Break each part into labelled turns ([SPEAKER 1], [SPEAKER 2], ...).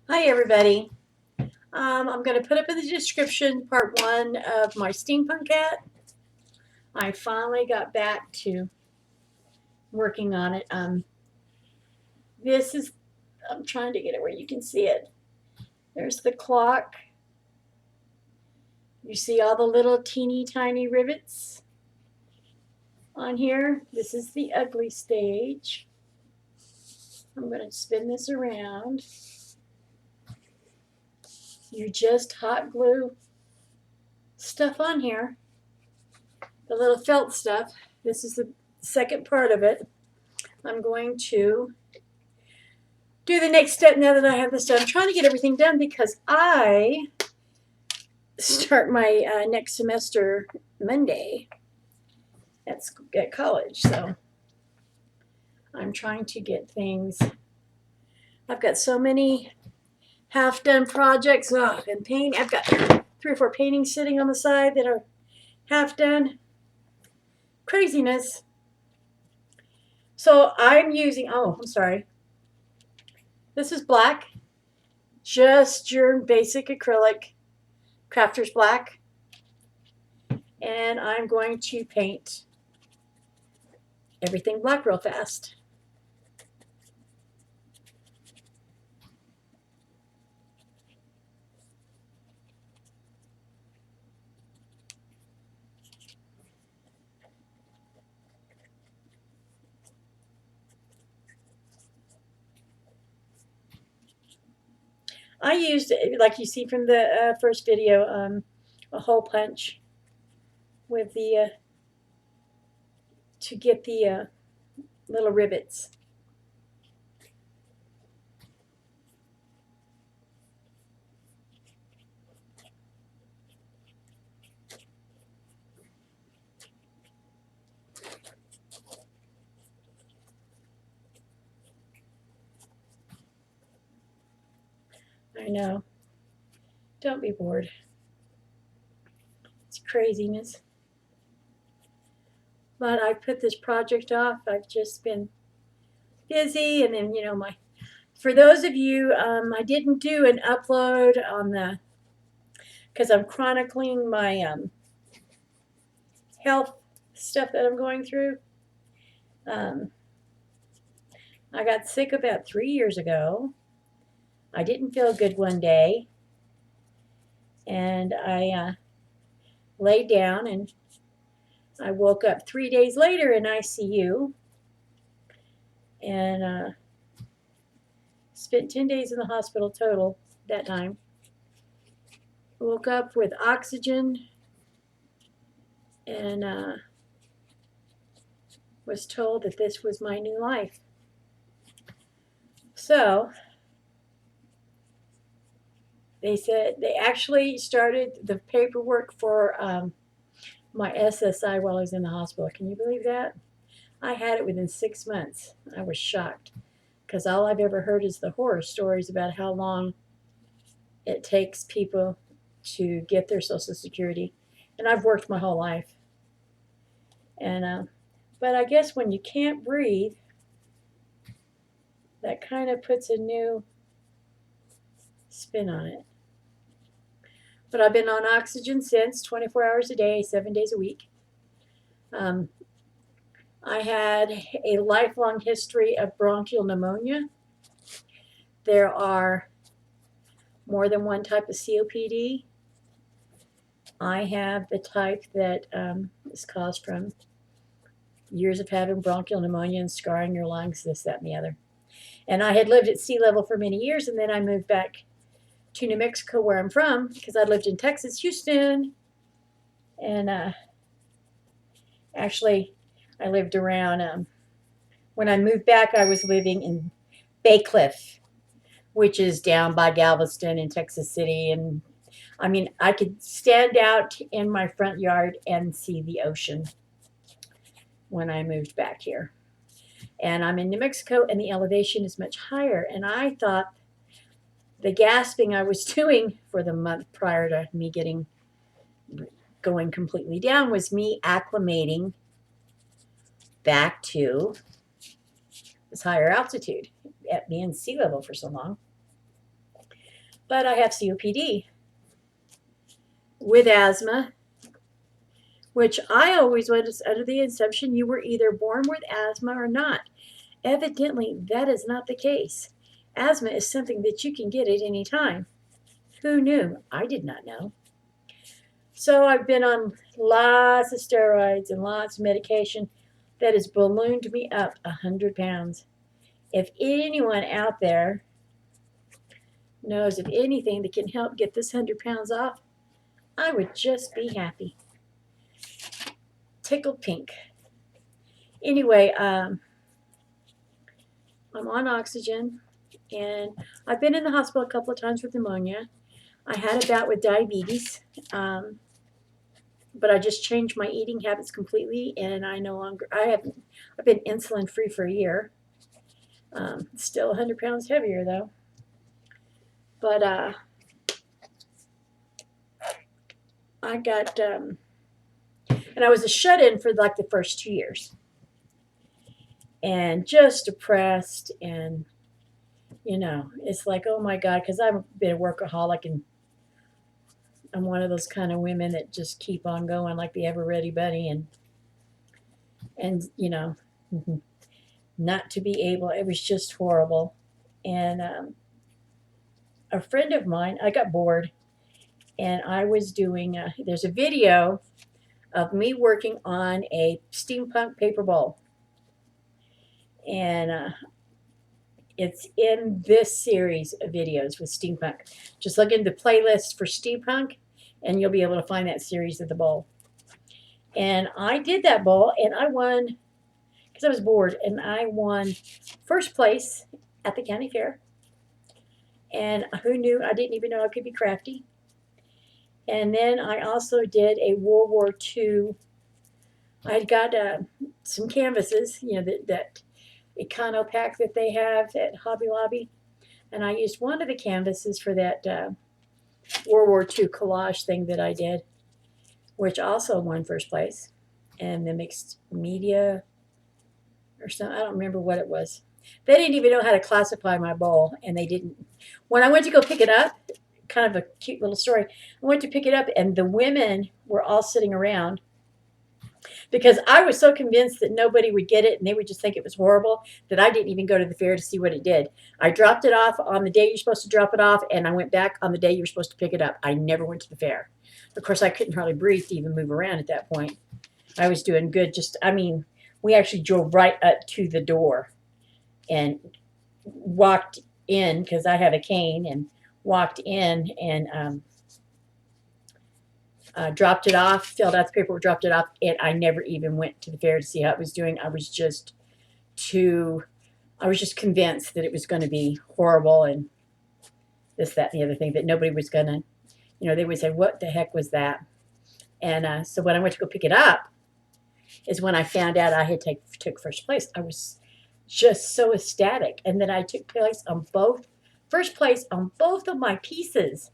[SPEAKER 1] Hi, everybody. I'm going to put up in the description part one of my Steampunk Hat. I finally got back to working on it. This is, I'm trying to get it where you can see it. There's the clock. You see all the little teeny tiny rivets on here. This is the ugly stage. I'm going to spin this around. You just hot glue stuff on here, the little felt stuff. This is the second part of it. I'm going to do the next step now that I have this done. I'm trying to get everything done because I start my next semester Monday at college. So I'm trying to get things. I've got so many half done projects and paint. I've got 3 or 4 paintings sitting on the side that are half done. Craziness. So I'm using, I'm sorry. This is black, just your basic acrylic Crafter's black. And I'm going to paint everything black real fast. I used, like you see from the first video, a hole punch with the to get the little rivets. I know. Don't be bored. It's craziness. But I put this project off. I've just been busy, and then my. For those of you, I didn't do an upload on the because I'm chronicling my health stuff that I'm going through. Um, I got sick about 3 years ago. I didn't feel good one day, and I laid down, and I woke up 3 days later in ICU, and spent 10 days in the hospital total that time. Woke up with oxygen, and was told that this was my new life. So they said they actually started the paperwork for my SSI while I was in the hospital. Can you believe that? I had it within 6 months. I was shocked because all I've ever heard is the horror stories about how long it takes people to get their Social Security. And I've worked my whole life. And but I guess when you can't breathe, that kind of puts a new spin on it. But I've been on oxygen since, 24 hours a day, 7 days a week. Um, I had a lifelong history of bronchial pneumonia. There are more than one type of COPD. I have the type that is caused from years of having bronchial pneumonia and scarring your lungs, this, that, and the other. And I had lived at sea level for many years, and then I moved back to New Mexico, where I'm from, because I lived in Texas, Houston, and actually, I lived around. When I moved back, I was living in Bay Cliff, which is down by Galveston in Texas City, and I mean, I could stand out in my front yard and see the ocean when I moved back here. And I'm in New Mexico, and the elevation is much higher. And I thought the gasping I was doing for the month prior to me going completely down was me acclimating back to this higher altitude at being sea level for so long. but I have COPD with asthma, which I always was under the assumption you were either born with asthma or not. Evidently, that is not the case. Asthma is something that you can get at any time. Who knew? I did not know. So I've been on lots of steroids and lots of medication that has ballooned me up 100 pounds. If anyone out there knows of anything that can help get this 100 pounds off, I would just be happy. Tickled pink. Anyway, I'm on oxygen, and I've been in the hospital a couple of times with pneumonia. I had a bout with diabetes, but I just changed my eating habits completely, and I've been insulin free for a year. Still 100 pounds heavier though. But I got, and I was a shut-in for like the first 2 years, and just depressed, and it's like, oh my God, because I've been a workaholic, and I'm one of those kind of women that just keep on going like the ever ready bunny, and not to be able, it was just horrible. And a friend of mine, I got bored, and I was doing, there's a video of me working on a steampunk paper bowl. And it's in this series of videos with steampunk. Just look in the playlist for steampunk, and you'll be able to find that series of the bowl. And I did that bowl, and I won, because I was bored, and I won first place at the county fair. And who knew? I didn't even know I could be crafty. And then I also did a World War II. I had got some canvases, that Econo pack that they have at Hobby Lobby. And I used one of the canvases for that World War II collage thing that I did, which also won first place. And the mixed media or something, I don't remember what it was. They didn't even know how to classify my bowl, and they didn't. When I went to go pick it up, kind of a cute little story, I went to pick it up, and the women were all sitting around because I was so convinced that nobody would get it and they would just think it was horrible that I didn't even go to the fair to see what it did. I dropped it off on the day you're supposed to drop it off, and I went back on the day you were supposed to pick it up. I never went to the fair. Of course, I couldn't hardly breathe to even move around at that point. I was doing good. We actually drove right up to the door and walked in, because I have a cane, and walked in and dropped it off, filled out the paperwork, dropped it off, and I never even went to the fair to see how it was doing. I was just convinced that it was going to be horrible, and this, that, and the other thing, that nobody was going to, they would say, what the heck was that? And so when I went to go pick it up is when I found out I had took first place. I was just so ecstatic. And then I took first place on both of my pieces.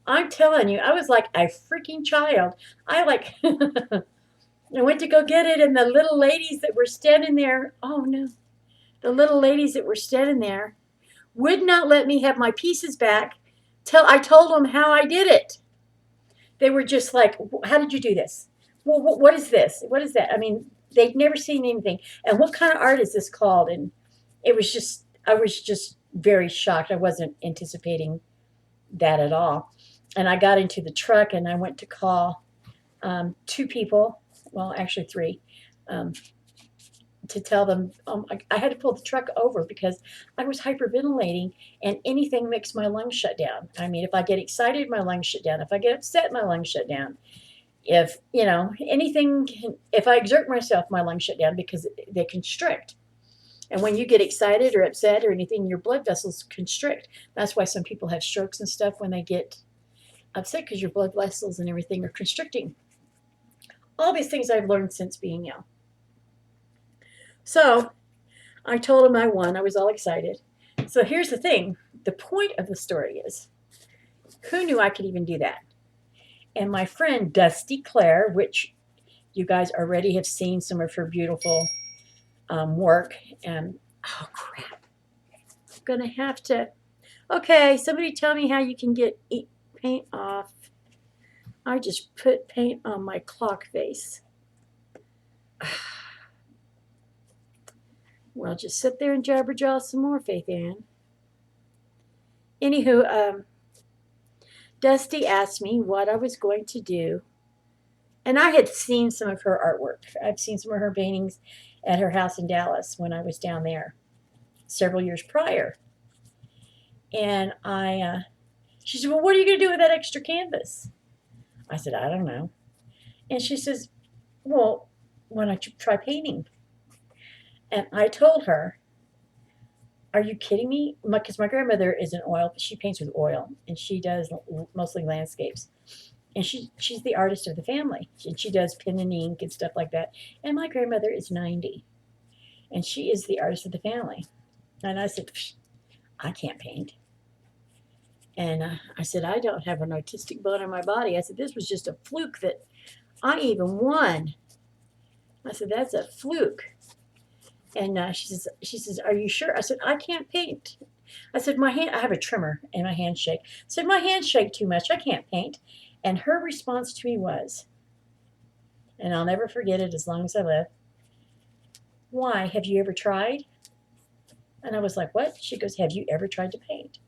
[SPEAKER 1] I'm telling you, I was like a freaking child. I went to go get it, and the little ladies that were standing there, oh no, the little ladies that were standing there would not let me have my pieces back till I told them how I did it. They were just like, how did you do this? Well, what is this? What is that? I mean, they'd never seen anything. And what kind of art is this called? And I was just very shocked. I wasn't anticipating that at all. And I got into the truck, and I went to call 2 people, well, actually 3, to tell them. I had to pull the truck over because I was hyperventilating, and anything makes my lungs shut down. I mean, if I get excited, my lungs shut down. If I get upset, my lungs shut down. If, if I exert myself, my lungs shut down because they constrict. And when you get excited or upset or anything, your blood vessels constrict. That's why some people have strokes and stuff when they get upset, because your blood vessels and everything are constricting. All these things I've learned since being young. So I told him I won. I was all excited. So here's the thing. The point of the story is, who knew I could even do that? And my friend Dusty Claire, which you guys already have seen some of her beautiful work. And oh crap, I'm gonna have to. Okay, somebody tell me how you can get paint off. I just put paint on my clock face. Well, just sit there and jabberjaw some more, Faith Ann. Anywho, Dusty asked me what I was going to do, and I had seen some of her artwork. I've seen some of her paintings at her house in Dallas when I was down there several years prior. And she said, "Well, what are you going to do with that extra canvas?" I said, "I don't know." And she says, "Well, why don't you try painting?" And I told her, "Are you kidding me?" Because my grandmother is an oil, she paints with oil, and she does mostly landscapes. And she's the artist of the family. And she does pen and ink and stuff like that. And my grandmother is 90, and she is the artist of the family. And I said, "I can't paint." And I said, "I don't have an artistic bone in my body." I said, "This was just a fluke that I even won." I said, "That's a fluke." And she says, "Are you sure?" I said, "I can't paint." I said, I have a tremor and my hands shake. I said, "My hands shake too much. I can't paint." And her response to me was, and I'll never forget it as long as I live, "Why? Have you ever tried?" And I was like, "What?" She goes, "Have you ever tried to paint?"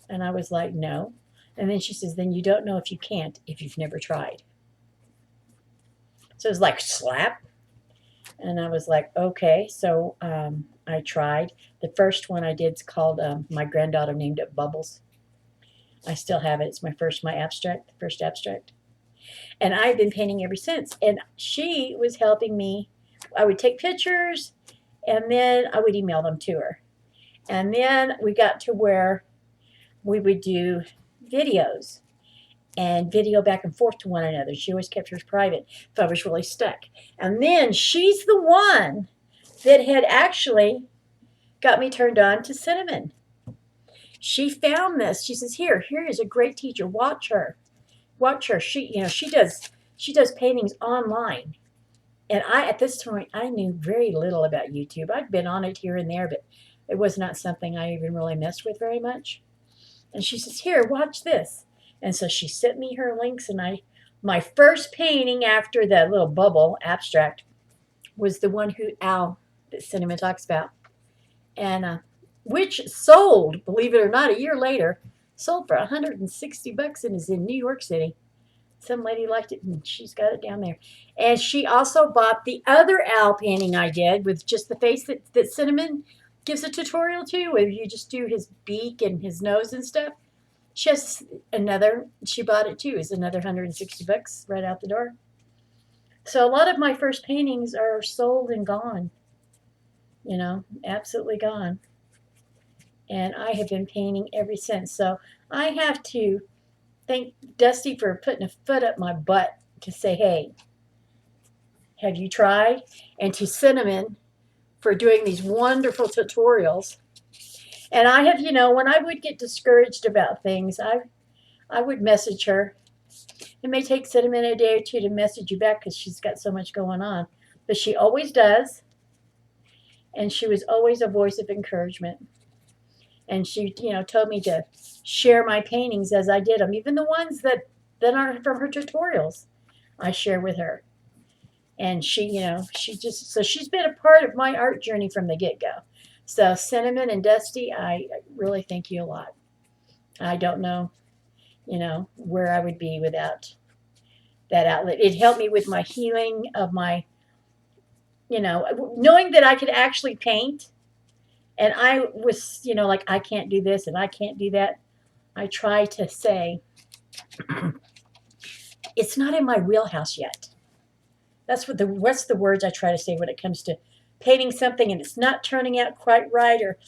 [SPEAKER 1] And I was like, "No." And then she says, "Then you don't know if you can't if you've never tried." So it was like slap. And I was like, "Okay." So I tried. The first one I did is called, my granddaughter named it Bubbles. I still have it. It's my first abstract. And I've been painting ever since. And she was helping me. I would take pictures and then I would email them to her. And then we got to where we would do videos and video back and forth to one another. She always kept hers private if I was really stuck. And then she's the one that had actually got me turned on to Cinnamon. She found this. She says, here is a great teacher. Watch her. Watch her. She does paintings online. And at this point, I knew very little about YouTube. I'd been on it here and there, but it was not something I even really messed with very much. And she says, "Here, watch this." And so she sent me her links, and my first painting after the little bubble abstract was the one that Cinnamon talks about. And which sold, believe it or not, a year later, sold for $160 and is in New York City. Some lady liked it, and she's got it down there. And she also bought the other owl painting I did with just the face that Cinnamon gives a tutorial to, where you just do his beak and his nose and stuff. She bought it too. It's another $160 right out the door. So a lot of my first paintings are sold and gone. Absolutely gone. And I have been painting ever since. So I have to thank Dusty for putting a foot up my butt to say, "Hey, have you tried?" And to Cinnamon for doing these wonderful tutorials. And I have, when I would get discouraged about things, I would message her. It may take Cinnamon a day or two to message you back because she's got so much going on. But she always does. And she was always a voice of encouragement. And she, told me to share my paintings as I did them. Even the ones that aren't from her tutorials, I share with her. And she, so she's been a part of my art journey from the get-go. So Cinnamon and Dusty, I really thank you a lot. I don't know, where I would be without that outlet. It helped me with my healing of my, knowing that I could actually paint. And I was, like, I can't do this and I can't do that. I try to say, it's not in my wheelhouse yet. What's the words I try to say when it comes to painting something and it's not turning out quite right, or,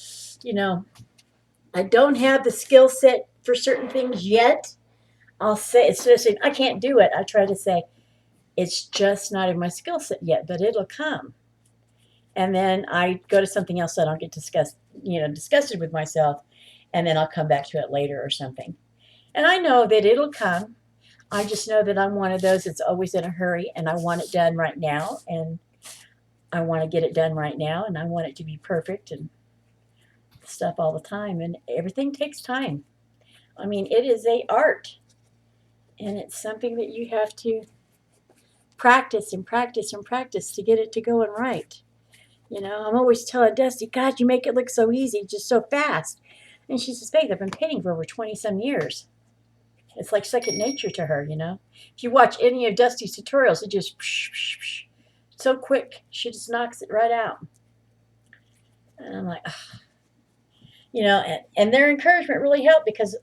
[SPEAKER 1] I don't have the skill set for certain things yet. I'll say, instead of saying I can't do it, I try to say it's just not in my skill set yet, but it'll come. And then I go to something else so I don't get disgusted with myself, and then I'll come back to it later or something. And I know that it'll come. I just know that I'm one of those that's always in a hurry, and I want it done right now, and I want to get it done right now, and I want it to be perfect. And stuff all the time, and everything takes time. I mean, it is a art, and it's something that you have to practice and practice and practice to get it to going right. You know, I'm always telling Dusty, God, you make it look so easy, just so fast. And she says, Faith, I've been painting for over 20 some years. It's like second nature to her, you know. If you watch any of Dusty's tutorials, it just psh, psh, psh, so quick. She just knocks it right out. And I'm like, ugh. You know, and their encouragement really helped because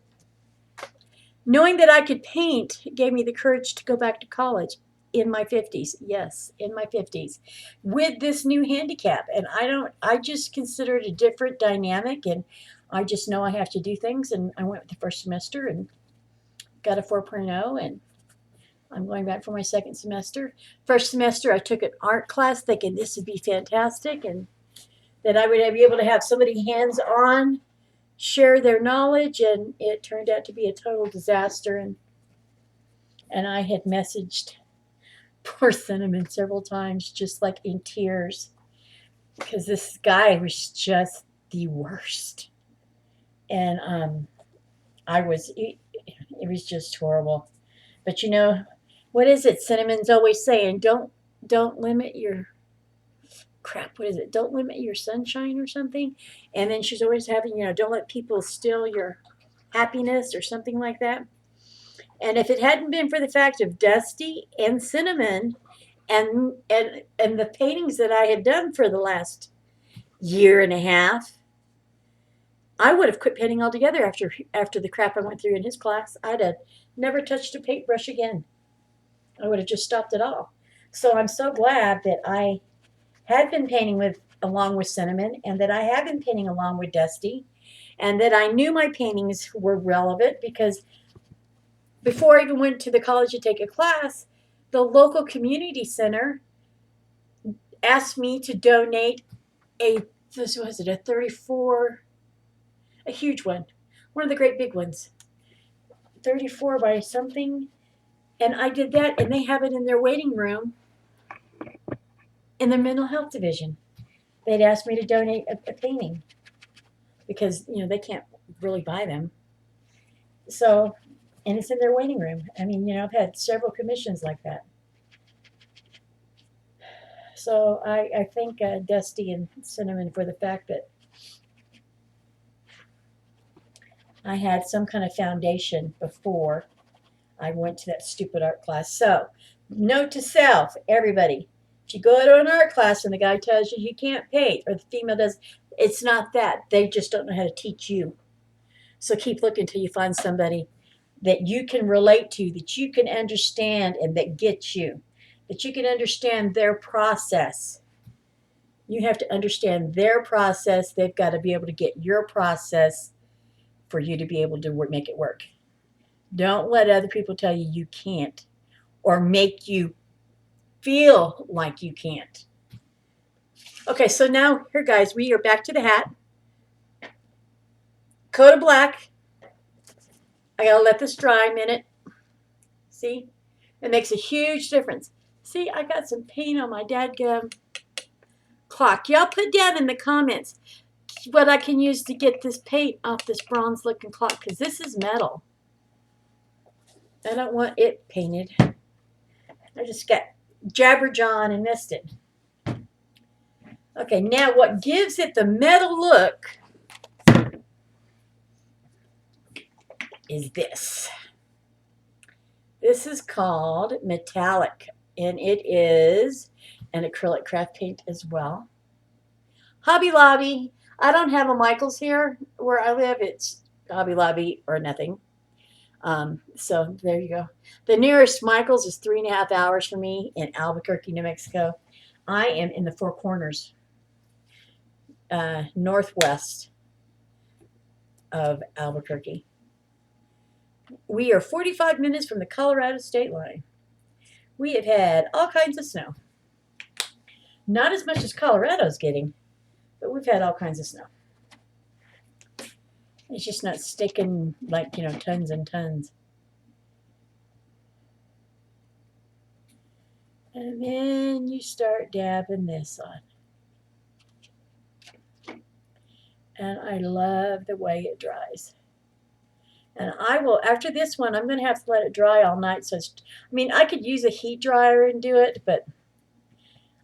[SPEAKER 1] knowing that I could paint gave me the courage to go back to college in my 50s. Yes, in my 50s with this new handicap. And I just consider it a different dynamic. And I just know I have to do things. And I went with the first semester and got a 4.0, and I'm going back for my second semester. First semester, I took an art class thinking this would be fantastic and that I would be able to have somebody hands on share their knowledge, and it turned out to be a total disaster. And I had messaged poor Cinnamon several times, just like in tears, because this guy was just the worst. And it was just horrible. But you know, what is it? Cinnamon's always saying, don't limit your crap. What is it? Don't limit your sunshine or something. And then she's always having, you know, don't let people steal your happiness or something like that. And if it hadn't been for the fact of Dusty and Cinnamon and the paintings that I had done for the last year and a half, I would have quit painting altogether after the crap I went through in his class. I'd have never touched a paintbrush again. I would have just stopped it all. So I'm so glad that I had been painting along with Cinnamon, and that I have been painting along with Dusty, and that I knew my paintings were relevant because before I even went to the college to take a class, the local community center asked me to donate this was it, a 34, a huge one of the great big ones, 34 by something. And I did that, and they have it in their waiting room in their mental health division. They'd asked me to donate a painting because, you know, they can't really buy them. So, and it's in their waiting room. I mean, you know, I've had several commissions like that. So I thank Dusty and Cinnamon for the fact that I had some kind of foundation before I went to that stupid art class. So, note to self, everybody, if you go to an art class and the guy tells you you can't paint, or the female does, it's not that. They just don't know how to teach you. So keep looking until you find somebody that you can relate to, that you can understand, and that gets you, that you can understand their process. You have to understand their process. They've got to be able to get your process for you to be able to make it work. Don't let other people tell you you can't or make you feel like you can't. Okay, so now here, guys, we are back to the hat. Coat of black. I gotta let this dry a minute. See? It makes a huge difference. See, I got some paint on my dadgum clock. Y'all put down in the comments what I can use to get this paint off this bronze looking clock, because this is metal. I don't want it painted. I just got jabberjawn and missed it. Okay, now what gives it the metal look is this. This is called metallic, and it is an acrylic craft paint as well. Hobby Lobby. I don't have a Michael's here where I live. It's Hobby Lobby or nothing. So there you go. The nearest Michael's is 3.5 hours for me in Albuquerque, New Mexico. I am in the Four Corners, northwest of Albuquerque. We are 45 minutes from the Colorado state line. We have had all kinds of snow. Not as much as Colorado's getting, but we've had all kinds of snow. It's just not sticking like, you know, tons and tons. And then you start dabbing this on. And I love the way it dries. And I will, after this one, I'm going to have to let it dry all night. So, I mean, I could use a heat dryer and do it, but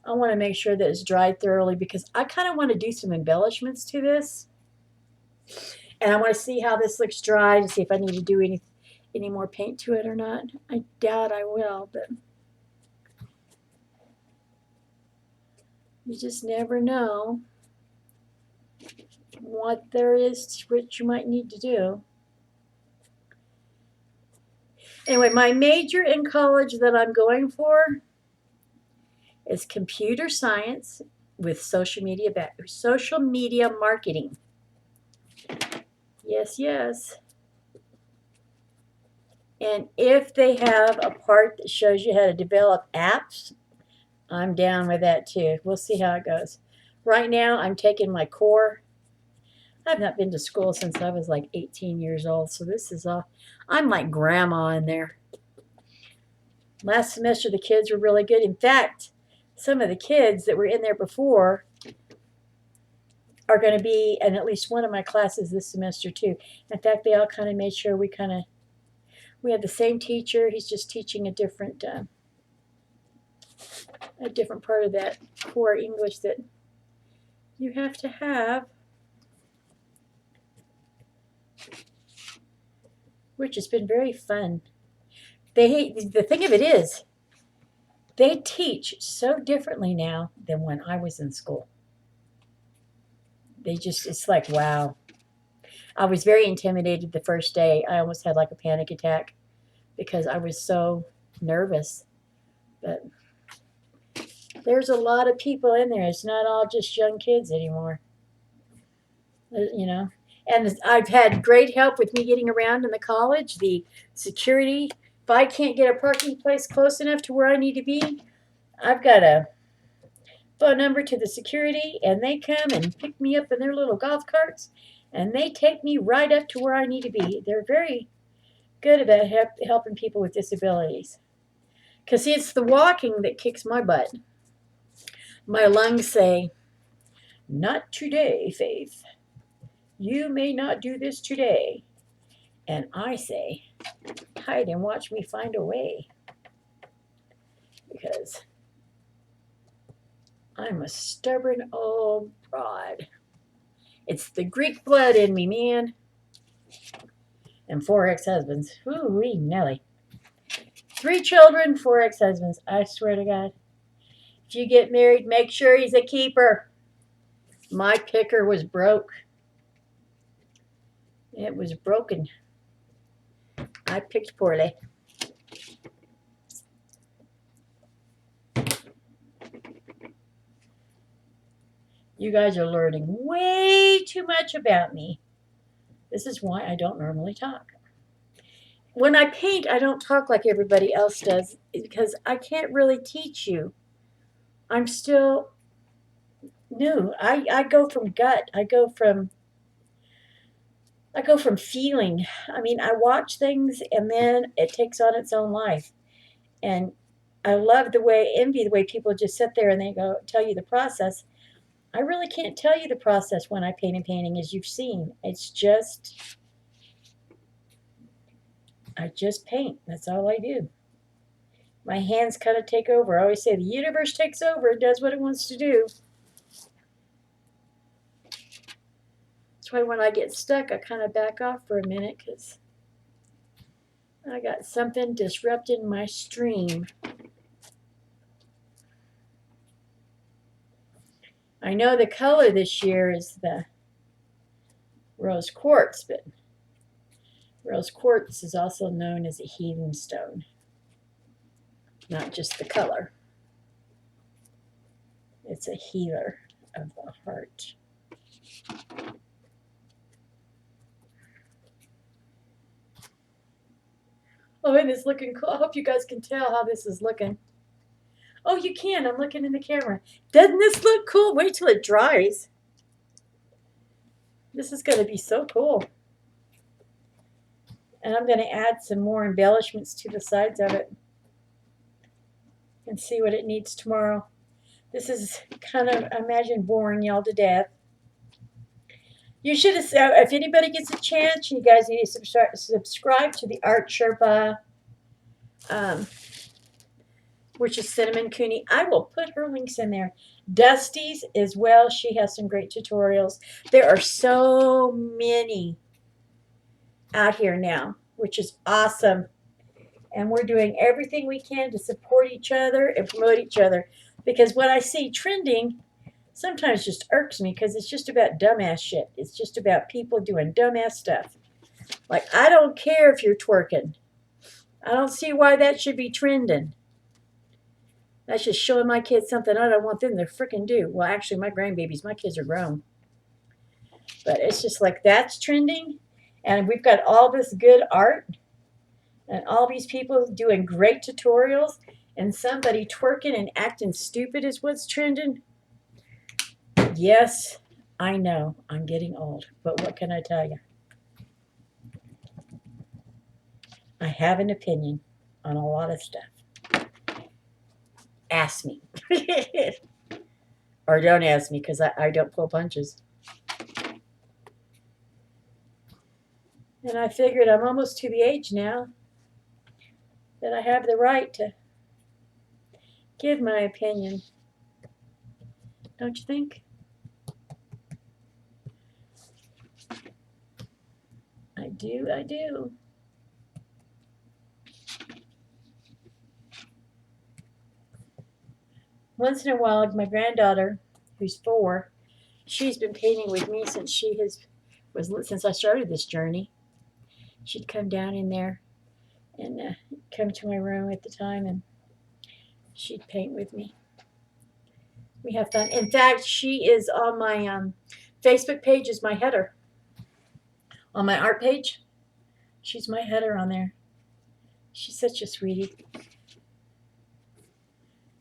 [SPEAKER 1] I want to make sure that it's dried thoroughly because I kind of want to do some embellishments to this. And I want to see how this looks dry to see if I need to do any more paint to it or not. I doubt I will, but you just never know what there is, what you might need to do. Anyway, my major in college that I'm going for is computer science with social media marketing. Yes, yes. And if they have a part that shows you how to develop apps, I'm down with that too. We'll see how it goes. Right now, I'm taking my core. I've not been to school since I was like 18 years old, so this is all. I'm like grandma in there. Last semester, the kids were really good. In fact, some of the kids that were in there before are going to be in at least one of my classes this semester too. In fact, they all kind of made sure we had the same teacher. He's just teaching a different part of that core English that you have to have, which has been very fun. The thing of it is, they teach so differently now than when I was in school. It's like, wow. I was very intimidated the first day. I almost had like a panic attack because I was so nervous. But there's a lot of people in there. It's not all just young kids anymore. You know, and I've had great help with me getting around in the college. The security, if I can't get a parking place close enough to where I need to be, I've got a phone number to the security, and they come and pick me up in their little golf carts, and they take me right up to where I need to be. They're very good about helping people with disabilities. Because see, it's the walking that kicks my butt. My lungs say, "Not today, Faith. You may not do this today." And I say, "Hide and watch me find a way." Because I'm a stubborn old broad. It's the Greek blood in me, man. And 4 ex-husbands. Ooh-wee, Nelly. 3 children, 4 ex-husbands. I swear to God. If you get married, make sure he's a keeper. My picker was broke. It was broken. I picked poorly. You guys are learning way too much about me. This is why I don't normally talk. When I paint, I don't talk like everybody else does because I can't really teach you. I'm still new. I go from gut. I go from feeling. I mean, I watch things and then it takes on its own life. And I envy the way people just sit there and they go tell you the process. I really can't tell you the process when I paint a painting, as you've seen. I just paint. That's all I do. My hands kind of take over. I always say the universe takes over and does what it wants to do. That's why when I get stuck, I kind of back off for a minute because I got something disrupting my stream. I know the color this year is the rose quartz, but rose quartz is also known as a healing stone, not just the color. It's a healer of the heart. Oh, and it's looking cool. I hope you guys can tell how this is looking. Oh, you can. I'm looking in the camera. Doesn't this look cool? Wait till it dries. This is going to be so cool. And I'm going to add some more embellishments to the sides of it and see what it needs tomorrow. This is kind of, I imagine, boring y'all to death. You should have, if anybody gets a chance, you guys need to subscribe to the Art Sherpa, um, which is Cinnamon Cooney. I will put her links in there. Dusty's as well. She has some great tutorials. There are so many out here now, which is awesome. And we're doing everything we can to support each other and promote each other. Because what I see trending sometimes just irks me because it's just about dumbass shit. It's just about people doing dumbass stuff. Like, I don't care if you're twerking. I don't see why that should be trending. That's just showing my kids something I don't want them to freaking do. Well, actually, my grandbabies, my kids are grown. But it's just like that's trending. And we've got all this good art and all these people doing great tutorials. And somebody twerking and acting stupid is what's trending. Yes, I know I'm getting old, but what can I tell you? I have an opinion on a lot of stuff. Ask me. Or don't ask me because I don't pull punches. And I figured I'm almost to the age now that I have the right to give my opinion. Don't you think? I do, I do. Once in a while, my granddaughter, who's 4, she's been painting with me since since I started this journey. She'd come down in there and come to my room at the time, and she'd paint with me. We have fun. In fact, she is on my Facebook page as my header. On my art page, she's my header on there. She's such a sweetie.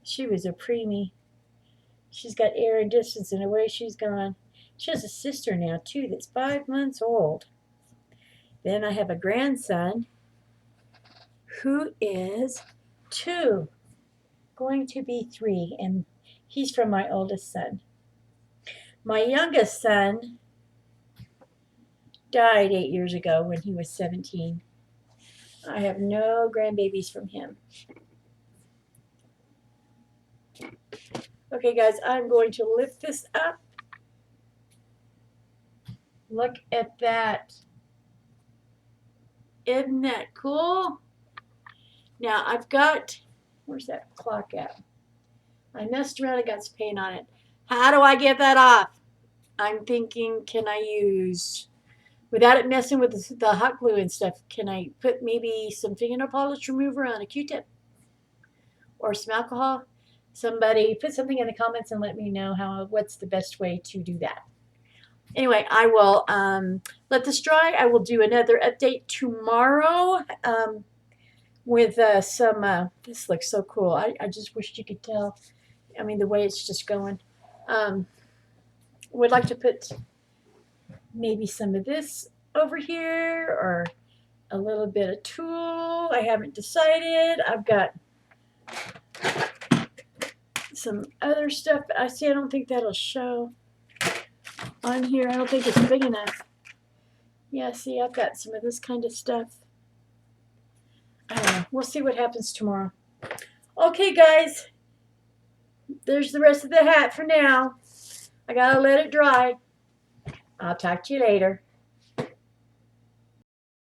[SPEAKER 1] She was a preemie. She's got air and distance, and away she's gone. She has a sister now, too, that's 5 months old. Then I have a grandson who is 2, going to be 3, and he's from my oldest son. My youngest son died 8 years ago when he was 17. I have no grandbabies from him. Okay, guys, I'm going to lift this up. Look at that. Isn't that cool? Now, I've got, where's that clock at? I messed around and got some paint on it. How do I get that off? I'm thinking, can I use, without it messing with the hot glue and stuff, can I put maybe some fingernail polish remover on a Q-tip? Or some alcohol? Somebody put something in the comments and let me know what's the best way to do that. Anyway, I will let this dry. I will do another update tomorrow with some, this looks so cool. I just wished you could tell. I mean, the way it's just going. Would like to put maybe some of this over here or a little bit of tulle. I haven't decided. I've got some other stuff. I don't think that'll show on here. I don't think it's big enough. Yeah, see, I've got some of this kind of stuff. I don't know. We'll see what happens tomorrow. Okay, guys. There's the rest of the hat for now. I gotta let it dry. I'll talk to you later.